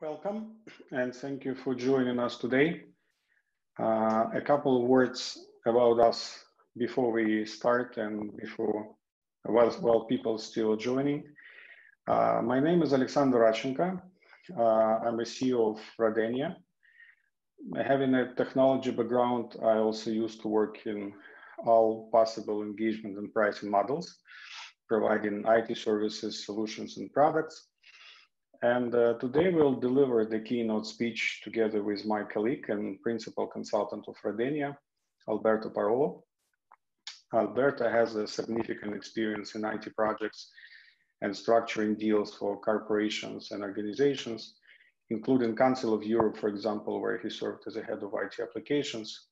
Welcome and thank you for joining us today. A couple of words about us before we start and while people still joining. My name is Radchenko. I'm a CEO of Radenia. Having a technology background, I also used to work in all possible engagement and pricing models, providing IT services, solutions, and products. And today we'll deliver the keynote speech together with my colleague and principal consultant of Radenia, Alberto Parolo. Alberto has a significant experience in IT projects and structuring deals for corporations and organizations, including Council of Europe, for example, where he served as a head of IT applications.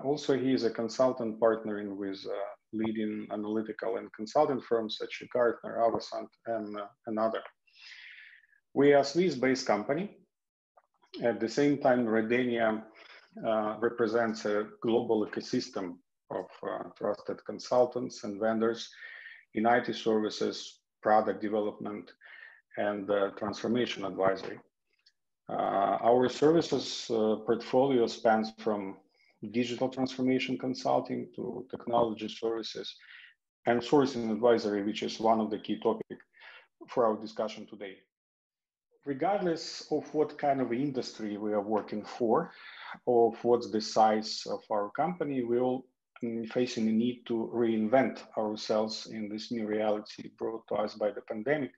Also, he is a consultant partnering with leading analytical and consulting firms such as Gartner, Avasant, and others. We are a Swiss-based company. At the same time, Radenia represents a global ecosystem of trusted consultants and vendors in IT services, product development, and transformation advisory. Our services portfolio spans from digital transformation consulting to technology services and sourcing advisory, which is one of the key topics for our discussion today. Regardless of what kind of industry we are working for, or what's the size of our company, we're all facing the need to reinvent ourselves in this new reality brought to us by the pandemic.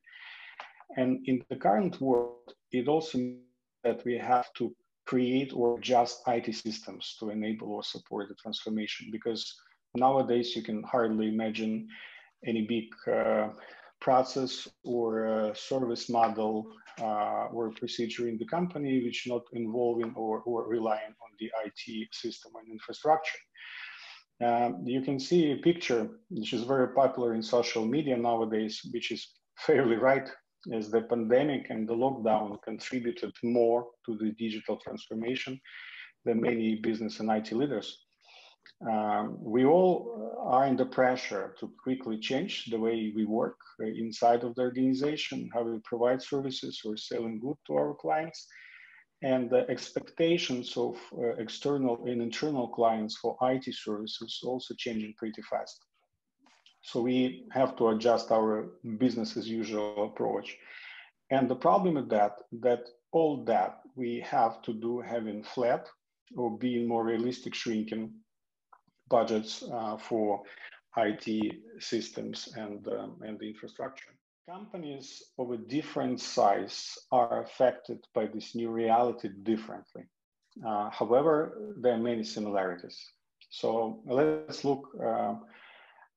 And in the current world, it also means that we have to create or adjust IT systems to enable or support the transformation, because nowadays you can hardly imagine any big process or service model or procedure in the company which not involving or relying on the IT system and infrastructure. You can see a picture which is very popular in social media nowadays, which is fairly right, as the pandemic and the lockdown contributed more to the digital transformation than many business and IT leaders. We all are under pressure to quickly change the way we work inside of the organization, how we provide services or selling good to our clients, and the expectations of external and internal clients for IT services also changing pretty fast. So we have to adjust our business as usual approach. And the problem is that all that we have to do having flat or being more realistic shrinking budgets for IT systems and the infrastructure. Companies of a different size are affected by this new reality differently. However, there are many similarities. So let's look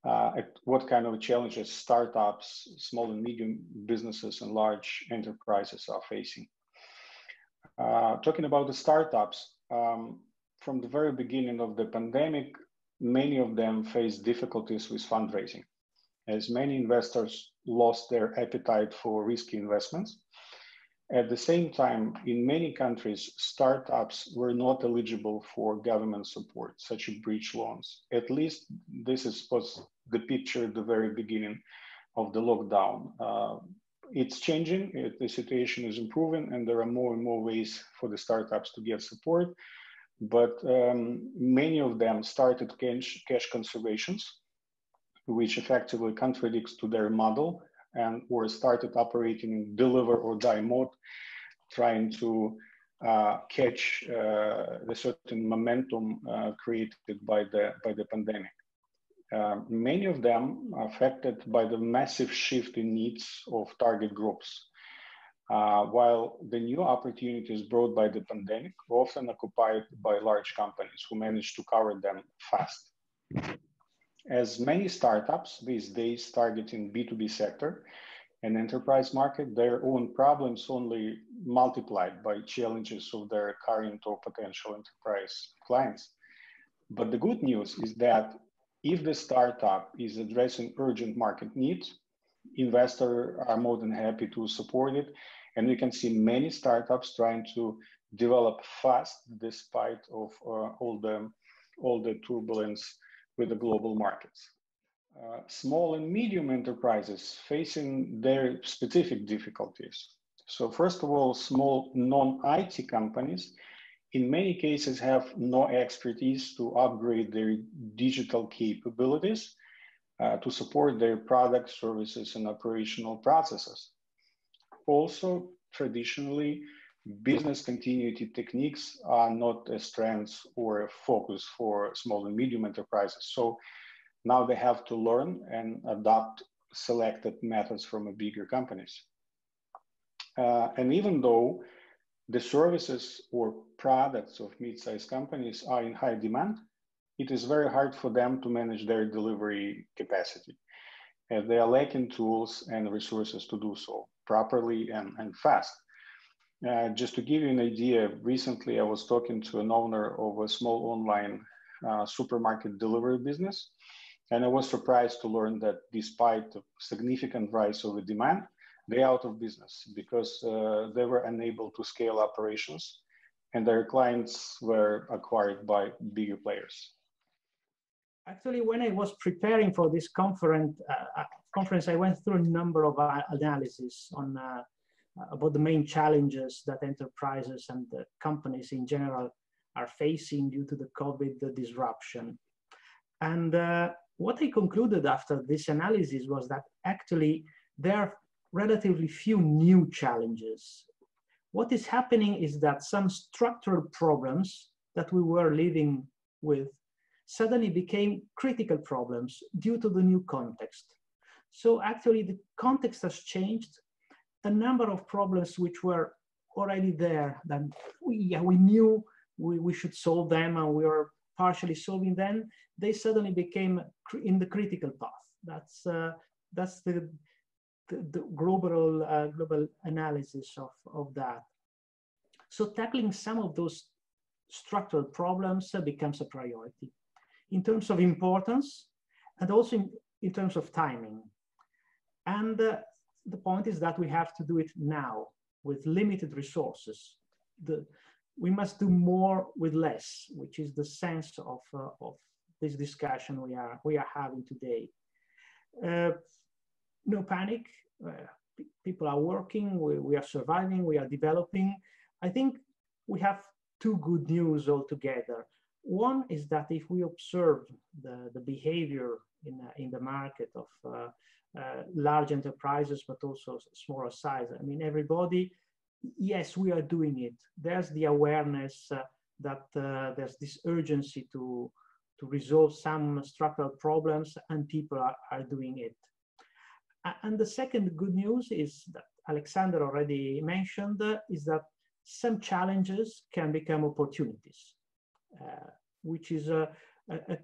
at what kind of challenges startups, small and medium businesses, and large enterprises are facing. Talking about the startups, from the very beginning of the pandemic, many of them face difficulties with fundraising, as many investors lost their appetite for risky investments. At the same time, in many countries, startups were not eligible for government support, such as bridge loans. At least this was the picture at the very beginning of the lockdown. It's changing, the situation is improving, and there are more and more ways for the startups to get support. But many of them started cash conservations, which effectively contradicts to their model, and or started operating in deliver or die mode, trying to catch the certain momentum created by the pandemic. Many of them are affected by the massive shift in needs of target groups. While the new opportunities brought by the pandemic were often occupied by large companies who managed to cover them fast. As many startups these days targeting B2B sector and enterprise market, their own problems only multiplied by challenges of their current or potential enterprise clients. But the good news is that if the startup is addressing urgent market needs, investors are more than happy to support it. And we can see many startups trying to develop fast despite of all the turbulence with the global markets. Small and medium enterprises facing their specific difficulties. So first of all, small non-IT companies in many cases have no expertise to upgrade their digital capabilities to support their products, services, and operational processes. Also, traditionally, business continuity techniques are not a strength or a focus for small and medium enterprises. So now they have to learn and adopt selected methods from bigger companies. And even though the services or products of mid-sized companies are in high demand, it is very hard for them to manage their delivery capacity. And they are lacking tools and resources to do so properly and fast. Just to give you an idea, recently I was talking to an owner of a small online supermarket delivery business, and I was surprised to learn that despite the significant rise of the demand, they're out of business because they were unable to scale operations and their clients were acquired by bigger players. Actually, when I was preparing for this conference, I went through a number of analyses on about the main challenges that enterprises and the companies in general are facing due to the COVID disruption. And what I concluded after this analysis was that actually there are relatively few new challenges. What is happening is that some structural problems that we were living with suddenly became critical problems due to the new context. So actually the context has changed. A number of problems which were already there that we knew we should solve them and we were partially solving them, they suddenly became in the critical path. That's the global analysis of that. So tackling some of those structural problems becomes a priority in terms of importance and also in terms of timing. And the point is that we have to do it now with limited resources. We must do more with less, which is the sense of this discussion we are having today. No panic. People are working. We are surviving. We are developing. I think we have two good news altogether. One is that if we observe the behavior in the market of large enterprises, but also smaller size, I mean, everybody, yes, we are doing it. There's the awareness that there's this urgency to resolve some structural problems, and people are doing it. And the second good news is that Alexander already mentioned, is that some challenges can become opportunities, which is a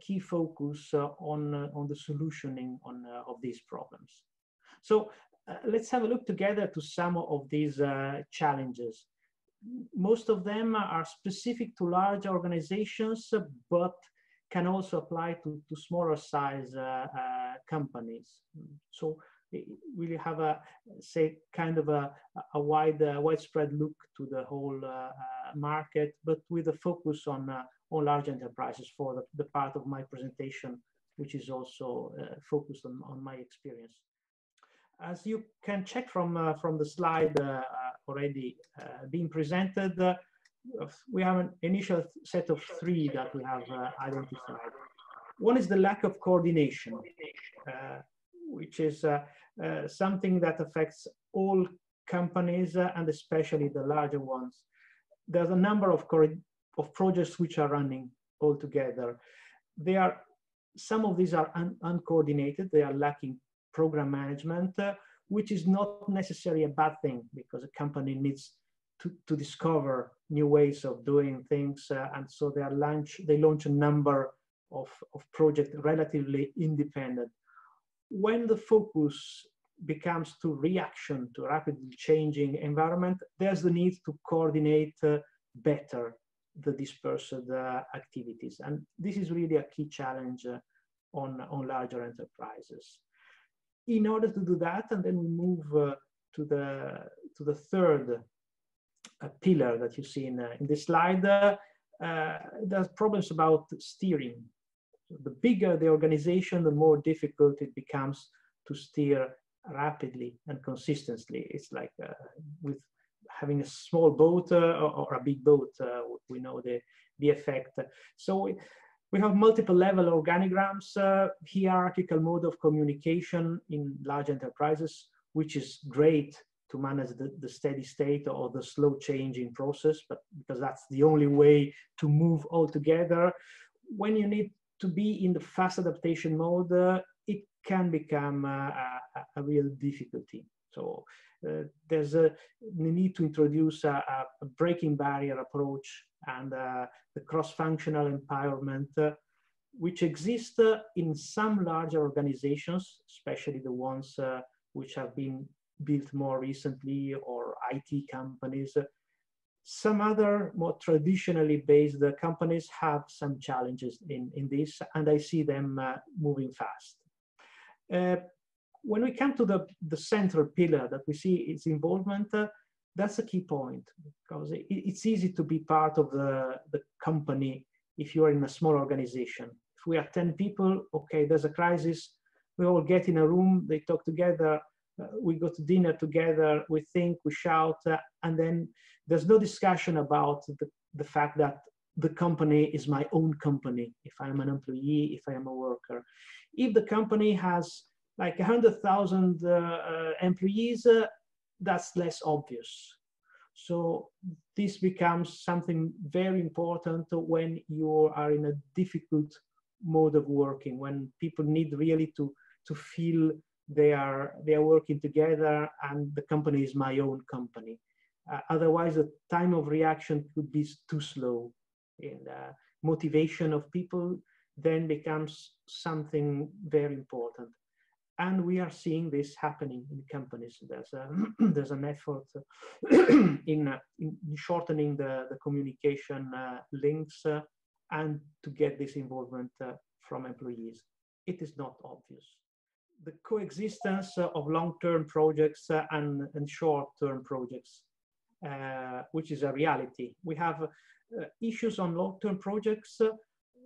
key focus on the solutioning of these problems. So let's have a look together to some of these challenges. Most of them are specific to large organizations, but can also apply to smaller size companies. So we have say kind of a widespread look to the whole market, but with a focus on large enterprises for the part of my presentation, which is also focused on my experience. As you can check from the slide already being presented, we have an initial set of three that we have identified. One is the lack of coordination, which is something that affects all companies and especially the larger ones. There's a number of projects which are running all together. Some of these are uncoordinated. They are lacking program management, which is not necessarily a bad thing because a company needs to discover new ways of doing things, and so they launch a number of projects relatively independent. When the focus becomes to reaction to a rapidly changing environment, there's the need to coordinate better the dispersed activities, and this is really a key challenge on larger enterprises. In order to do that, and then we move to the third pillar that you see in this slide, there's problems about steering. So the bigger the organization, the more difficult it becomes to steer rapidly and consistently. It's like with having a small boat or a big boat, we know the effect. So we have multiple level organigrams, hierarchical mode of communication in large enterprises, which is great to manage the steady state or the slow changing process, but because that's the only way to move all together. When you need to be in the fast adaptation mode, it can become a real difficulty. So there's a need to introduce a breaking barrier approach and the cross-functional empowerment, which exists in some larger organizations, especially the ones which have been built more recently, or IT companies. Some other more traditionally based companies have some challenges in this, and I see them moving fast. When we come to the central pillar that we see its involvement, that's a key point, because it's easy to be part of the company if you are in a small organization. If we are 10 people, okay, there's a crisis, we all get in a room, they talk together, we go to dinner together, we think, we shout, and then there's no discussion about the fact that the company is my own company, if I'm an employee, if I am a worker. If the company has like 100,000 employees, that's less obvious. So this becomes something very important when you are in a difficult mode of working, when people need really to feel they are working together and the company is my own company. Otherwise, the time of reaction could be too slow, and motivation of people then becomes something very important. And we are seeing this happening in companies. There's an effort in shortening the communication links and to get this involvement from employees. It is not obvious. The coexistence of long-term projects and short-term projects, which is a reality. We have issues on long-term projects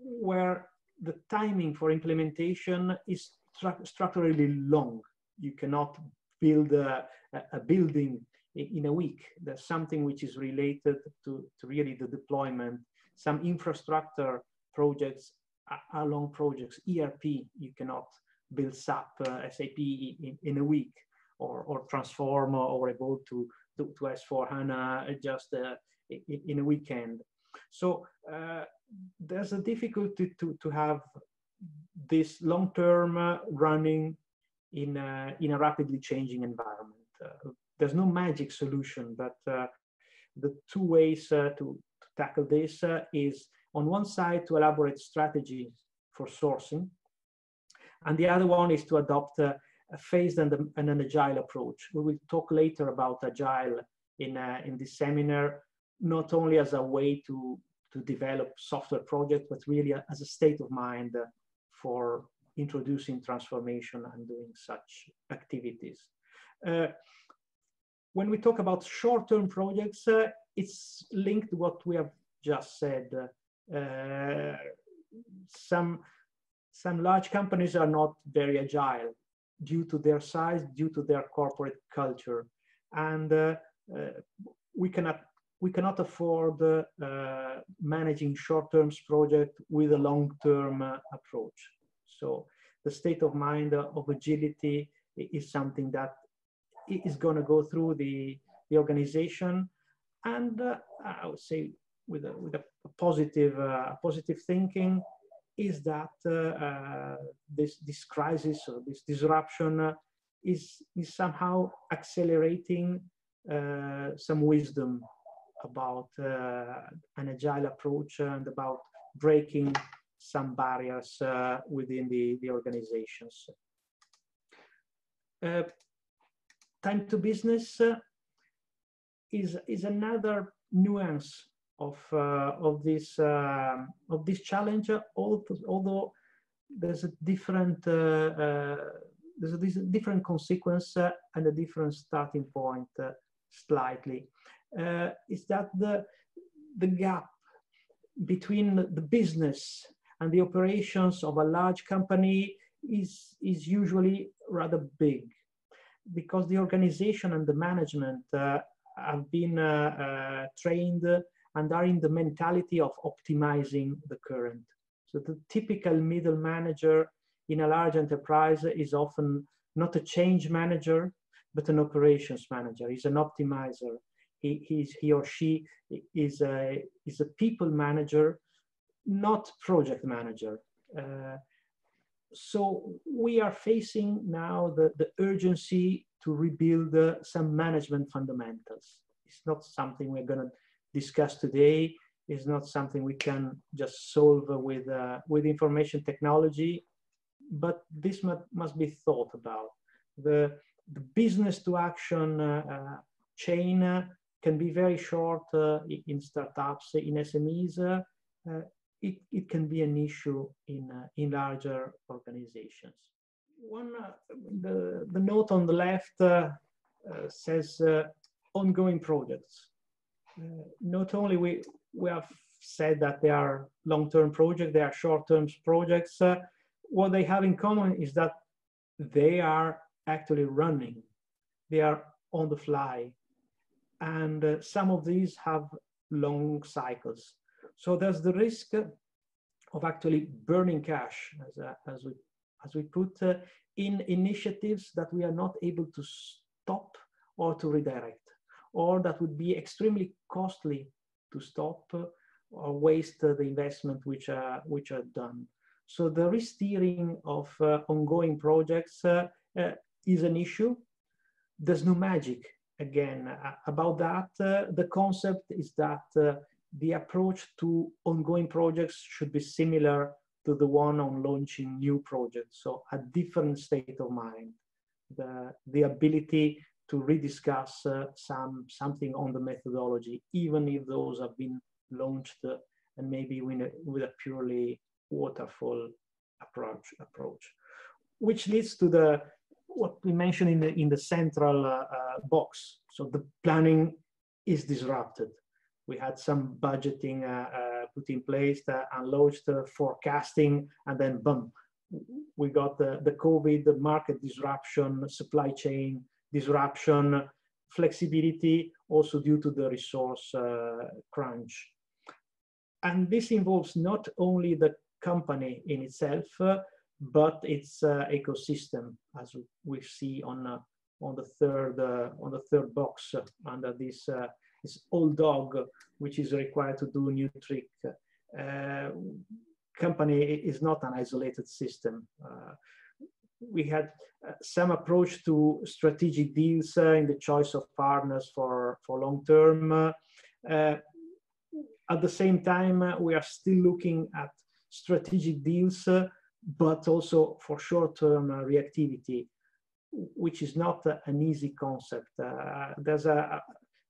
where the timing for implementation is structurally long. You cannot build a building in a week. There's something which is related to really the deployment. Some infrastructure projects are long projects. ERP, you cannot build SAP in a week, or transform or evolve to S/4HANA just in a weekend. So there's a difficulty to have this long-term running in a rapidly changing environment. There's no magic solution, but the two ways to tackle this is, on one side, to elaborate strategies for sourcing, and the other one is to adopt a phased and an agile approach. We will talk later about agile in this seminar, not only as a way to develop software projects, but really as a state of mind for introducing transformation and doing such activities. When we talk about short-term projects, it's linked to what we have just said. Some large companies are not very agile due to their size, due to their corporate culture, and we cannot afford managing short-term projects with a long-term approach. So the state of mind of agility is something that is going to go through the organization, and I would say with a positive thinking is that this crisis or this disruption is somehow accelerating some wisdom about an agile approach and about breaking some barriers within the organizations. Time to business is another nuance of this challenge. Although there's a different consequence and a different starting point slightly. Is that the gap between the business and the operations of a large company is usually rather big. because the organization and the management have been trained and are in the mentality of optimizing the current. So the typical middle manager in a large enterprise is often not a change manager, but an operations manager. He's an optimizer. He or she is a people manager, not project manager. So we are facing now the urgency to rebuild some management fundamentals. It's not something we're going to discuss today. It's not something we can just solve with information technology, but this must be thought about. The business to action chain can be very short in startups, in SMEs. It can be an issue in larger organizations. The note on the left says ongoing projects. Not only we have said that they are long-term projects, they are short-term projects. What they have in common is that they are actually running. They are on the fly. And some of these have long cycles. So there's the risk of actually burning cash, as we put, in initiatives that we are not able to stop or to redirect, or that would be extremely costly to stop or waste the investment which are done. So the re-steering of ongoing projects is an issue. There's no magic, again, about that. The concept is that the approach to ongoing projects should be similar to the one on launching new projects. So a different state of mind, the ability to rediscuss something on the methodology, even if those have been launched and maybe with a purely waterfall approach, which leads to what we mentioned in the central box. So the planning is disrupted. We had some budgeting put in place and launched forecasting, and then boom, we got the COVID, the market disruption, supply chain disruption, flexibility, also due to the resource crunch. And this involves not only the company in itself, but its ecosystem, as we see on the third box under this old dog, which is required to do a new trick. Company is not an isolated system. We had some approach to strategic deals in the choice of partners for long term. At the same time, we are still looking at strategic deals, but also for short-term reactivity, which is not an easy concept. There's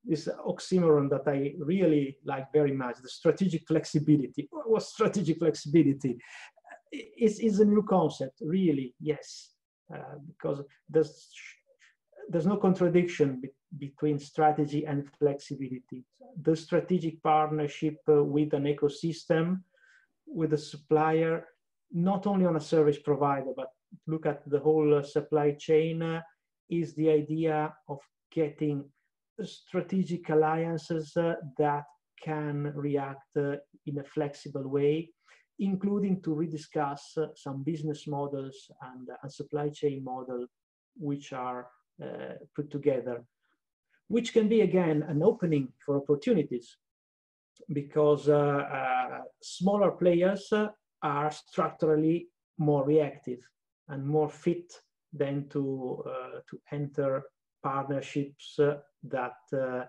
this oxymoron that I really like very much, the strategic flexibility. What's strategic flexibility? It's a new concept, really, yes, because there's no contradiction between strategy and flexibility. The strategic partnership with an ecosystem, with a supplier, not only on a service provider, but look at the whole supply chain, is the idea of getting strategic alliances that can react in a flexible way, including to rediscuss some business models and a supply chain model which are put together, which can be, again, an opening for opportunities, because smaller players are structurally more reactive and more fit than to enter partnerships that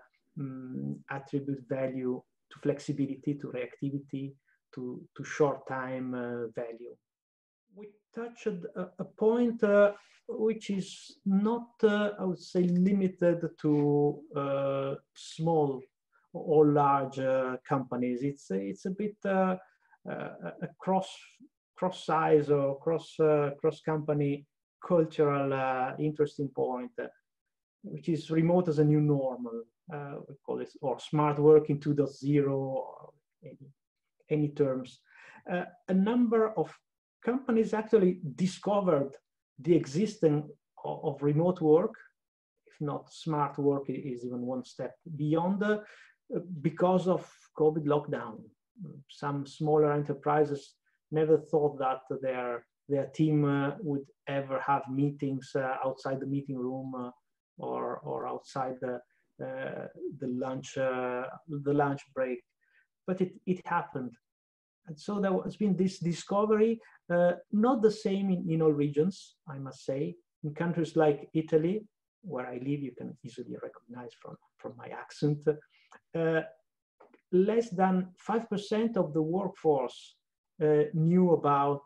attribute value to flexibility, to reactivity, to short time value. We touched a point which is not, I would say, limited to small or large companies. It's a bit a cross size or cross company cultural interesting point, which is remote as a new normal. We call it, or smart working 2.0, or any terms. A number of companies actually discovered the existence of remote work not smart work is even one step beyond, because of COVID lockdown. Some smaller enterprises never thought that their team would ever have meetings outside the meeting room or outside the lunch break, but it happened. And so there has been this discovery, not the same in all regions, I must say. In countries like Italy, where I live, you can easily recognize from my accent, less than 5% of the workforce knew about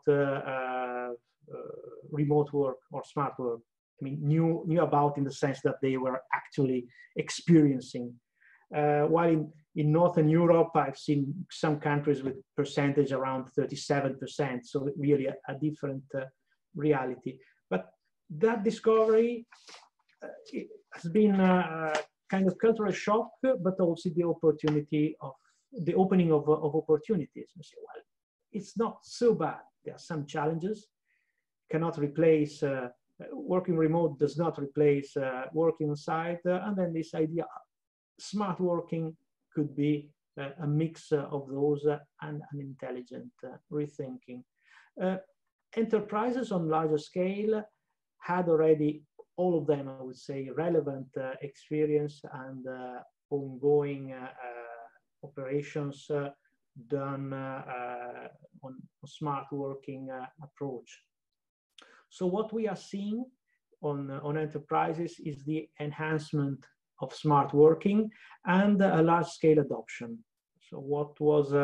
remote work or smart work. I mean, knew about in the sense that they were actually experiencing. While in Northern Europe, I've seen some countries with percentage around 37%, so really a different reality. But that discovery it has been a kind of cultural shock, but also the opportunity of the opening of opportunities. You say, well, it's not so bad. There are some challenges. Cannot replace working remote, does not replace working on site, and then this idea, smart working could be a mix of those and an intelligent rethinking. Enterprises on larger scale had already, all of them, I would say, relevant experience and ongoing operations done on smart working approach. So what we are seeing on enterprises is the enhancement of smart working and a large-scale adoption. So what was,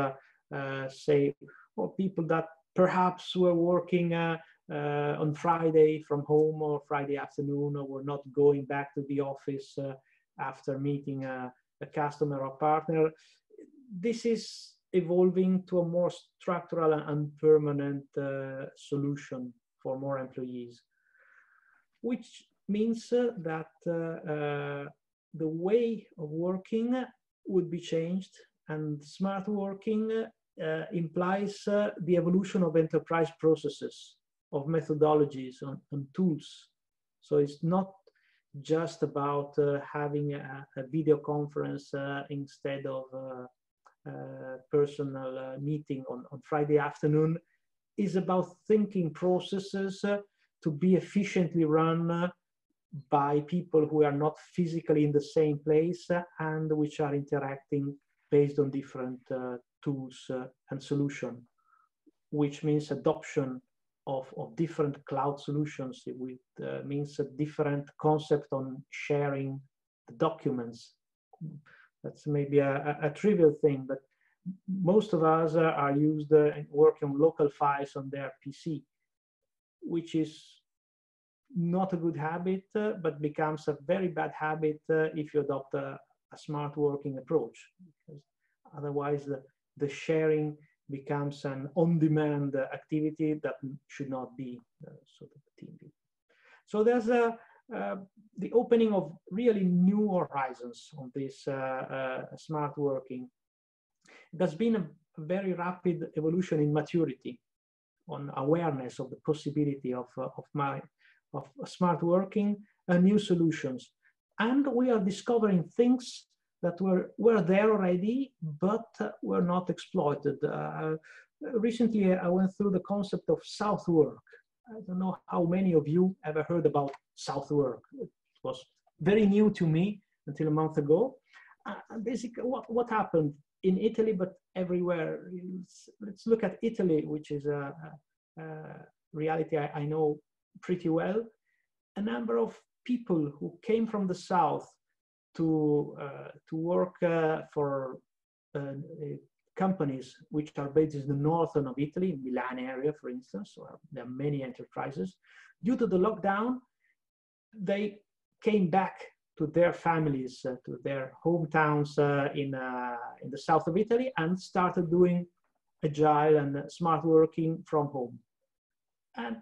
say, for people that perhaps were working on Friday from home or Friday afternoon, or were not going back to the office after meeting a customer or partner, this is evolving to a more structural and permanent solution for more employees, which means that the way of working would be changed, and smart working implies the evolution of enterprise processes, of methodologies and tools. So it's not just about having a video conference instead of personal meeting on Friday afternoon. Is about thinking processes to be efficiently run by people who are not physically in the same place and which are interacting based on different tools and solutions, which means adoption of different cloud solutions. It means a different concept on sharing the documents. That's maybe a trivial thing, but most of us are used working on local files on their PC, which is not a good habit, but becomes a very bad habit if you adopt a smart working approach, because otherwise the sharing becomes an on-demand activity that should not be sort of a team building. So there's the opening of really new horizons on this smart working. There's been a very rapid evolution in maturity, on awareness of the possibility of smart working and new solutions. And we are discovering things that were there already, but were not exploited. Recently, I went through the concept of South work. I don't know how many of you ever heard about South work. It was very new to me until a month ago. Basically, what happened in Italy, but everywhere. Let's look at Italy, which is a reality I know pretty well. A number of people who came from the South to work for companies which are based in the northern of Italy, in Milan area, for instance, or there are many enterprises. Due to the lockdown, they came back to their families, to their hometowns in the south of Italy, and started doing agile and smart working from home. And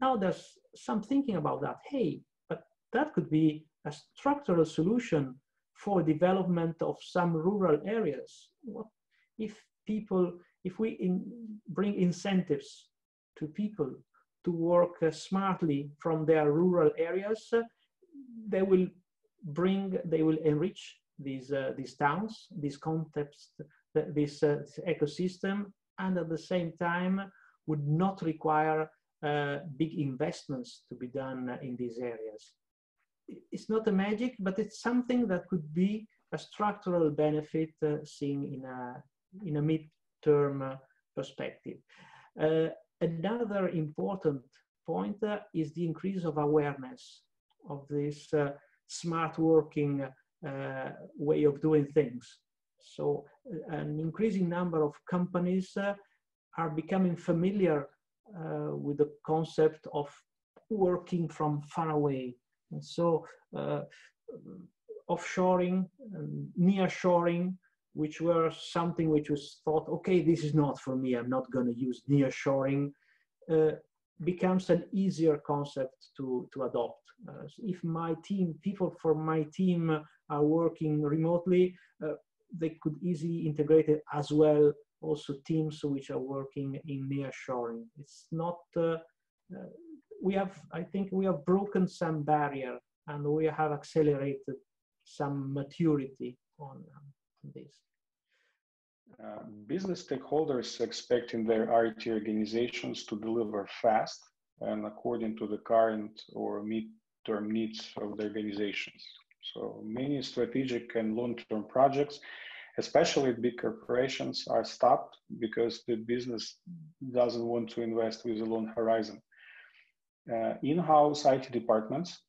now there's some thinking about that. Hey, but that could be a structural solution for development of some rural areas. What if we bring incentives to people to work smartly from their rural areas, they will they will enrich these towns, these concepts, this ecosystem, and at the same time would not require big investments to be done in these areas. It's not a magic, but it's something that could be a structural benefit seen in a mid-term perspective. Another important point is the increase of awareness of this smart working way of doing things. So an increasing number of companies are becoming familiar with the concept of working from far away. And so offshoring, nearshoring, which were something which was thought, okay, this is not for me, I'm not going to use nearshoring, becomes an easier concept to adopt. If my team, people from my team are working remotely, they could easily integrate it as well, also teams which are working in nearshoring. It's not, I think we have broken some barrier and we have accelerated some maturity on this. Business stakeholders expecting their IT organizations to deliver fast and according to the current or mid-term needs of the organizations. So many strategic and long-term projects, especially big corporations, are stopped because the business doesn't want to invest with a long horizon. In-house IT departments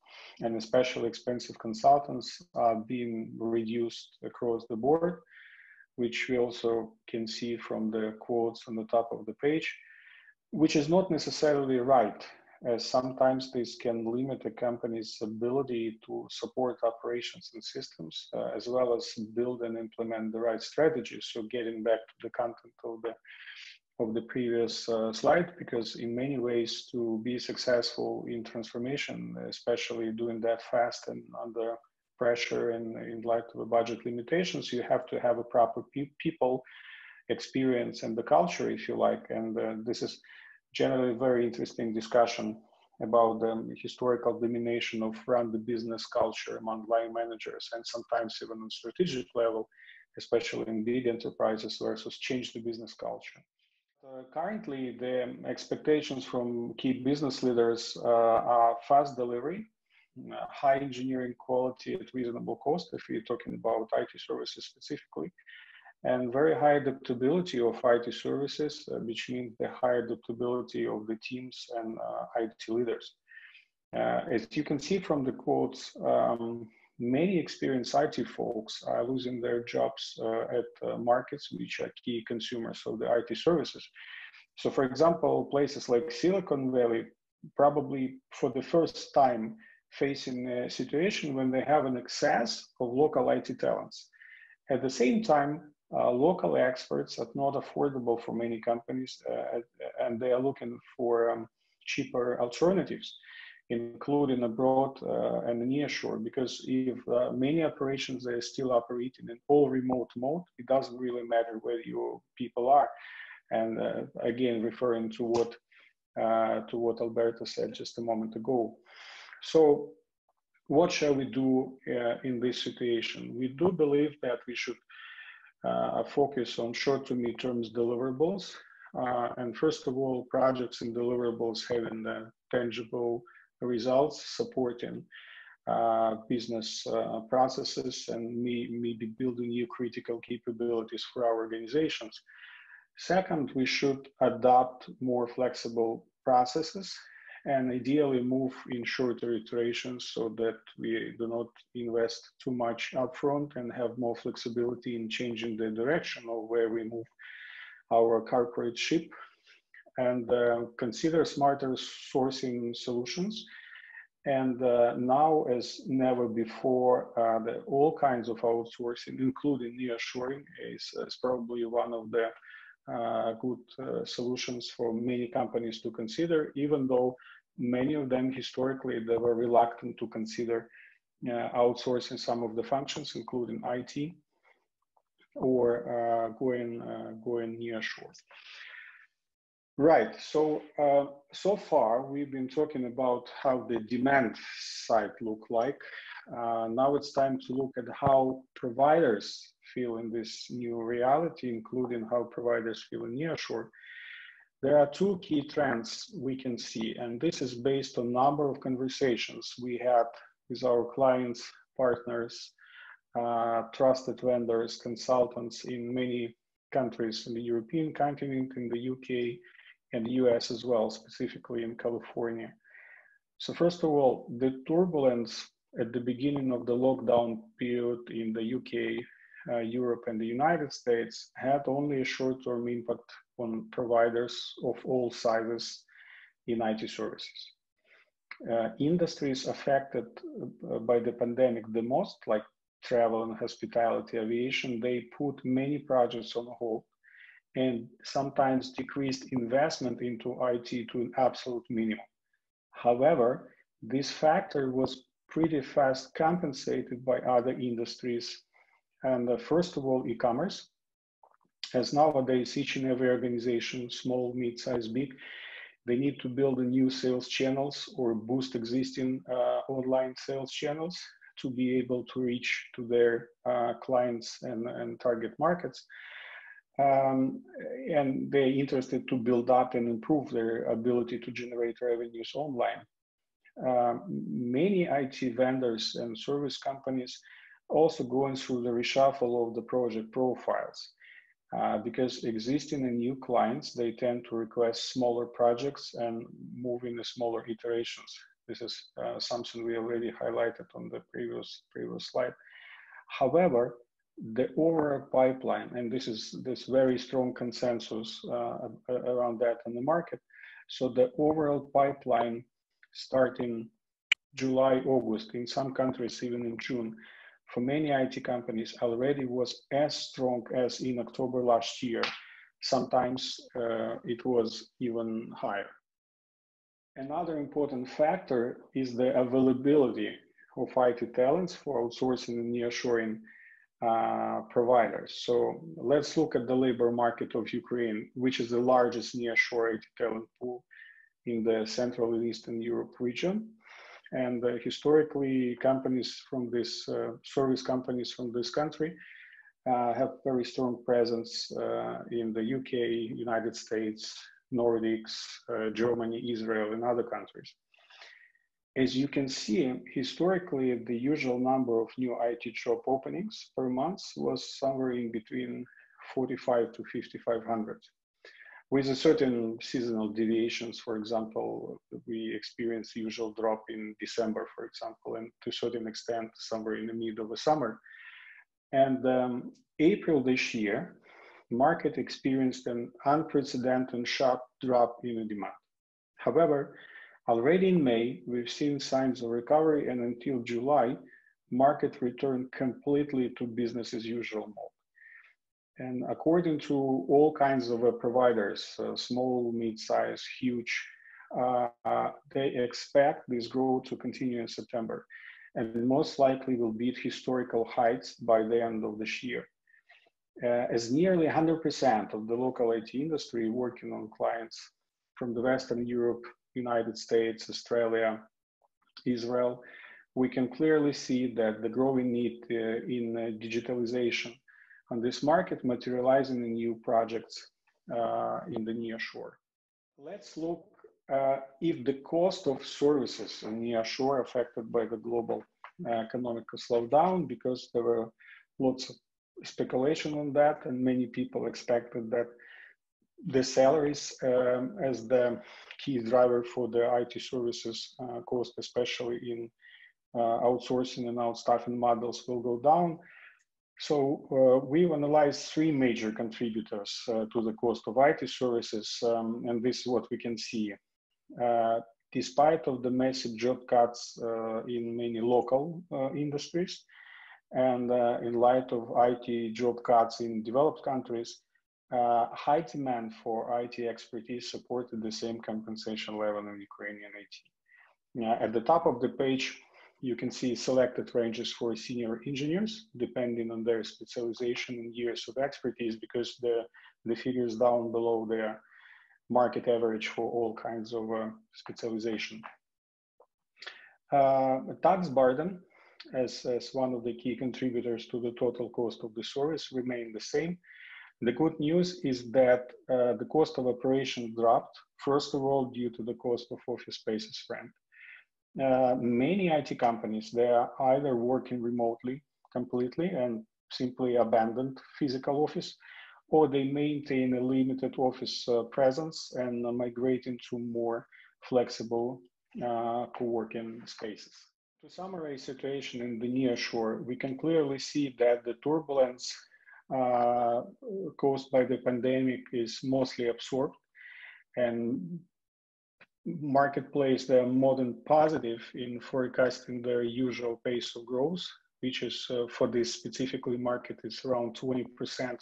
and especially expensive consultants are being reduced across the board, which we also can see from the quotes on the top of the page, which is not necessarily right, as sometimes this can limit a company's ability to support operations and systems, as well as build and implement the right strategies. So getting back to the content of the previous slide, because in many ways to be successful in transformation, especially doing that fast and under pressure and in light of the budget limitations, you have to have a proper people experience and the culture, if you like. And this is generally a very interesting discussion about the historical domination of run the business culture among line managers, and sometimes even on strategic level, especially in big enterprises, versus change the business culture. Currently, the expectations from key business leaders are fast delivery, high engineering quality at reasonable cost, if we're talking about IT services specifically, and very high adaptability of IT services, which means the high adaptability of the teams and IT leaders. As you can see from the quotes, many experienced IT folks are losing their jobs at markets which are key consumers of the IT services. So for example, places like Silicon Valley, probably for the first time facing a situation when they have an excess of local IT talents. At the same time, local experts are not affordable for many companies, and they are looking for cheaper alternatives, including abroad and nearshore, because if many operations are still operating in all remote mode, it doesn't really matter where your people are. And again, referring to what Alberto said just a moment ago. So what shall we do in this situation? We do believe that we should focus on short to mid-term deliverables. And first of all, projects and deliverables having tangible results, supporting business processes, and maybe building new critical capabilities for our organizations. Second, we should adopt more flexible processes and ideally move in shorter iterations so that we do not invest too much upfront and have more flexibility in changing the direction of where we move our corporate ship, and consider smarter sourcing solutions. And now, as never before, all kinds of outsourcing, including nearshoring, is probably one of the good solutions for many companies to consider, even though many of them historically they were reluctant to consider outsourcing some of the functions, including IT, or going nearshore. Right. So so far we've been talking about how the demand side look like, now it's time to look at how providers feel in this new reality, including how providers feel in nearshore. There are two key trends we can see, and this is based on a number of conversations we had with our clients, partners, trusted vendors, consultants in many countries in the European continent, in the UK and the US as well, specifically in California. So first of all, the turbulence at the beginning of the lockdown period in the UK, Europe and the United States had only a short-term impact on providers of all sizes in IT services. Industries affected by the pandemic the most, like travel and hospitality, aviation, they put many projects on hold and sometimes decreased investment into IT to an absolute minimum. However, this factor was pretty fast compensated by other industries. And first of all, e-commerce, as nowadays each and every organization, small, mid-size, big, they need to build a new sales channels or boost existing online sales channels to be able to reach to their clients and target markets. And they're interested to build up and improve their ability to generate revenues online. Many IT vendors and service companies also going through the reshuffle of the project profiles because existing and new clients, they tend to request smaller projects and move in the smaller iterations. This is something we already highlighted on the previous slide. However, the overall pipeline, and this is this very strong consensus around that in the market. So the overall pipeline starting July, August, in some countries even in June, for many IT companies already was as strong as in October last year. Sometimes it was even higher. Another important factor is the availability of IT talents for outsourcing and nearshoring providers. So let's look at the labor market of Ukraine, which is the largest nearshore IT talent pool in the Central and Eastern Europe region. And historically, companies from this, service companies from this country have very strong presence in the UK, United States, Nordics, Germany, Israel, and other countries. As you can see, historically, the usual number of new IT job openings per month was somewhere in between 45 to 5,500. With a certain seasonal deviations, for example, we experience usual drop in December, for example, and to a certain extent, somewhere in the middle of the summer. And April this year, market experienced an unprecedented sharp drop in the demand. However, already in May, we've seen signs of recovery, and until July, market returned completely to business as usual mode. And according to all kinds of providers, small, mid-size, huge, they expect this growth to continue in September, and most likely will beat historical heights by the end of this year. As nearly 100% of the local IT industry working on clients from the Western Europe, United States, Australia, Israel, we can clearly see that the growing need in digitalization on this market materializing in new projects in the nearshore. Let's look if the cost of services in nearshore affected by the global economic slowdown, because there were lots of speculation on that, and many people expected that the salaries as the key driver for the IT services cost, especially in outsourcing and outstaffing models, will go down. So we've analyzed three major contributors to the cost of IT services, and this is what we can see. Despite of the massive job cuts in many local industries, and in light of IT job cuts in developed countries, high demand for IT expertise supported the same compensation level in Ukrainian IT. At the top of the page, you can see selected ranges for senior engineers, depending on their specialization and years of expertise, because the figures down below their market average for all kinds of specialization. Tax burden as one of the key contributors to the total cost of the service remain the same. The good news is that the cost of operation dropped, first of all, due to the cost of office spaces rent. Many IT companies, they are either working remotely completely and simply abandoned physical office, or they maintain a limited office presence and migrating to more flexible co-working spaces. To summarize situation in the nearshore, we can clearly see that the turbulence caused by the pandemic is mostly absorbed, and marketplace, they are more than positive in forecasting their usual pace of growth, which is for this specifically market is around 20%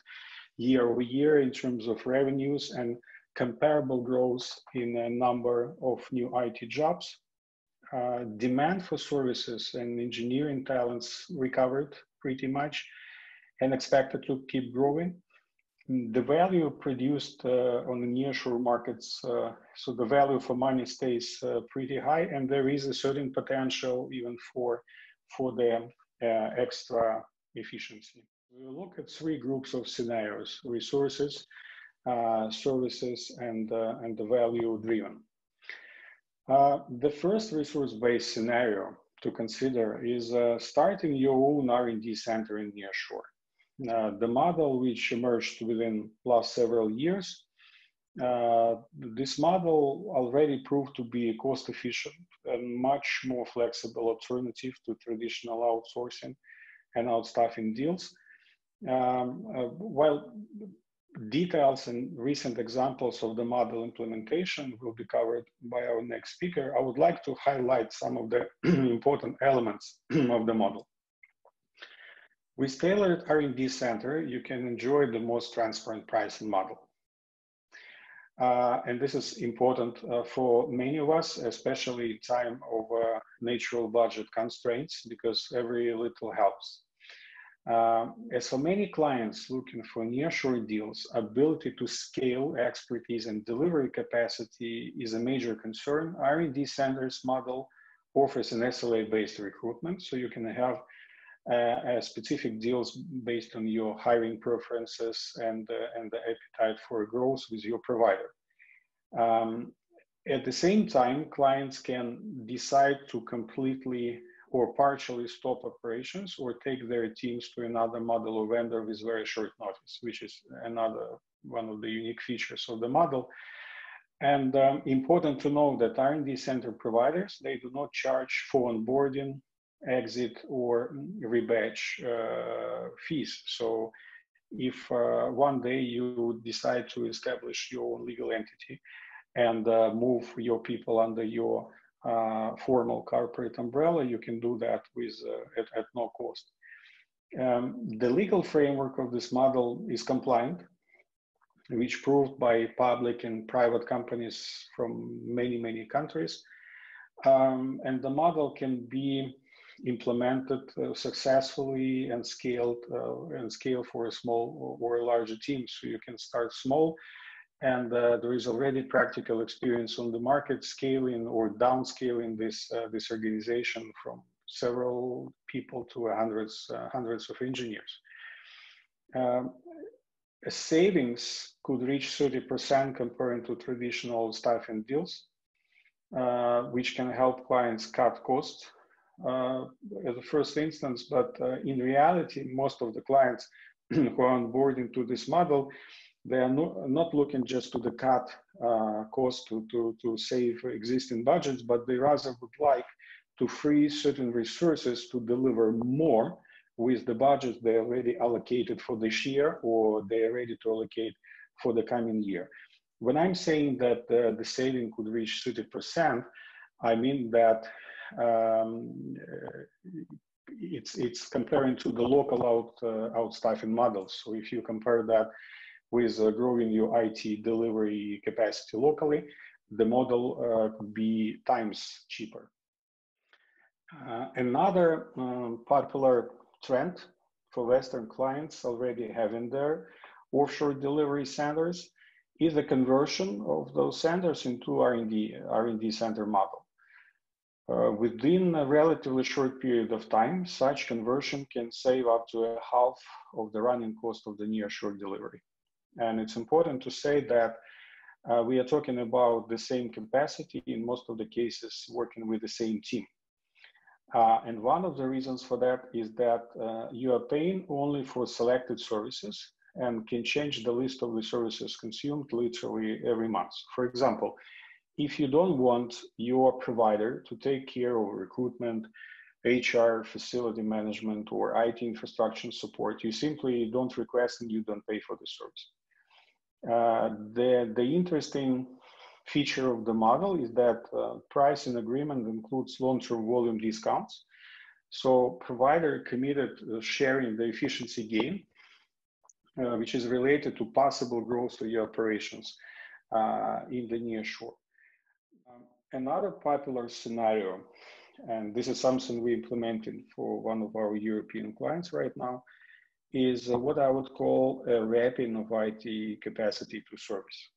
year over year in terms of revenues, and comparable growth in a number of new IT jobs. Demand for services and engineering talents recovered pretty much and expected to keep growing. The value produced on the nearshore markets, so the value for money stays pretty high, and there is a certain potential even for the extra efficiency. We will look at three groups of scenarios: resources, services, and the value driven. The first resource-based scenario to consider is starting your own R&D center in nearshore. The model which emerged within last several years, this model already proved to be a cost-efficient and much more flexible alternative to traditional outsourcing and outstaffing deals. While details and recent examples of the model implementation will be covered by our next speaker, I would like to highlight some of the important elements of the model. With tailored R&D center, you can enjoy the most transparent pricing model. And this is important for many of us, especially in time of natural budget constraints, because every little helps. As for many clients looking for nearshore deals, ability to scale expertise and delivery capacity is a major concern. R&D centers model offers an SLA-based recruitment, so you can have specific deals based on your hiring preferences and the appetite for growth with your provider. At the same time, clients can decide to completely or partially stop operations or take their teams to another model or vendor with very short notice, which is another one of the unique features of the model. And important to know that R&D center providers, they do not charge for onboarding, exit, or rebadge fees. So if one day you decide to establish your own legal entity and move your people under your formal corporate umbrella, you can do that with at no cost. The legal framework of this model is compliant, which proved by public and private companies from many countries. And the model can be implemented successfully and scale for a small or a larger team. So you can start small, and there is already practical experience on the market scaling or downscaling this organization from several people to hundreds of engineers. Savings could reach 30% comparing to traditional staffing deals, which can help clients cut costs as a first instance. But in reality, most of the clients who are onboarding to this model, they are not looking just to the cut cost to save existing budgets, but they rather would like to free certain resources to deliver more with the budgets they already allocated for this year or they are ready to allocate for the coming year. When I'm saying that the saving could reach 30%, I mean that it's comparing to the local outstaffing models. So if you compare that with growing your IT delivery capacity locally, the model could be times cheaper. Another popular trend for Western clients already having their offshore delivery centers is the conversion of those centers into R&D center model. Within a relatively short period of time, such conversion can save up to a half of the running cost of the nearshore delivery. And it's important to say that we are talking about the same capacity, in most of the cases working with the same team. And one of the reasons for that is that you are paying only for selected services and can change the list of the services consumed literally every month. For example, if you don't want your provider to take care of recruitment, HR, facility management, or IT infrastructure support, you simply don't request and you don't pay for the service. The interesting feature of the model is that pricing agreement includes long-term volume discounts. So provider committed sharing the efficiency gain, which is related to possible growth of your operations in the near shore. Another popular scenario, and this is something we implemented for one of our European clients right now, is what I would call a wrapping of IT capacity to service.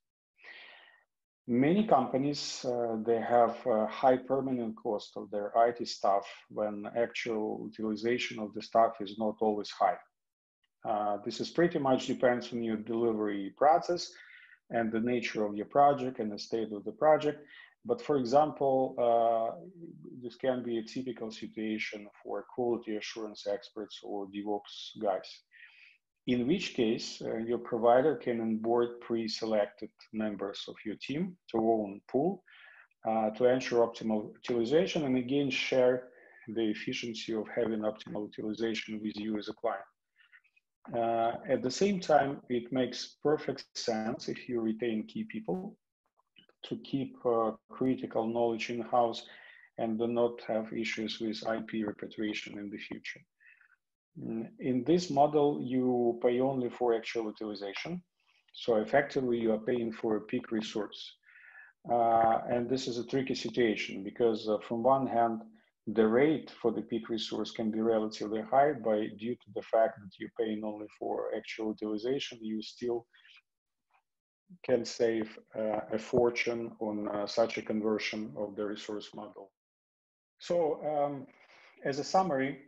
Many companies, they have a high permanent cost of their IT staff when actual utilization of the staff is not always high. This is pretty much depends on your delivery process and the nature of your project and the state of the project. But for example, this can be a typical situation for quality assurance experts or DevOps guys, in which case your provider can onboard pre-selected members of your team to own pool to ensure optimal utilization and again share the efficiency of having optimal utilization with you as a client. At the same time, it makes perfect sense if you retain key people to keep critical knowledge in-house and do not have issues with IP repatriation in the future. In this model, you pay only for actual utilization. So effectively, you are paying for a peak resource. And this is a tricky situation because from one hand, the rate for the peak resource can be relatively high, but due to the fact that you're paying only for actual utilization, you still can save a fortune on such a conversion of the resource model. So as a summary,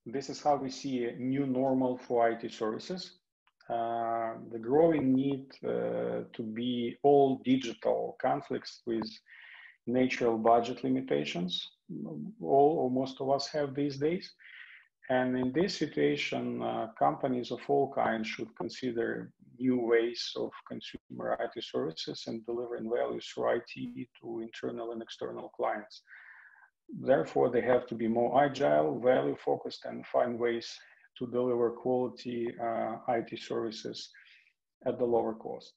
this is how we see a new normal for IT services. The growing need to be all digital conflicts with natural budget limitations, all or most of us have these days. And in this situation, companies of all kinds should consider new ways of consumer IT services and delivering value through IT to internal and external clients. Therefore, they have to be more agile, value-focused, and find ways to deliver quality IT services at the lower cost.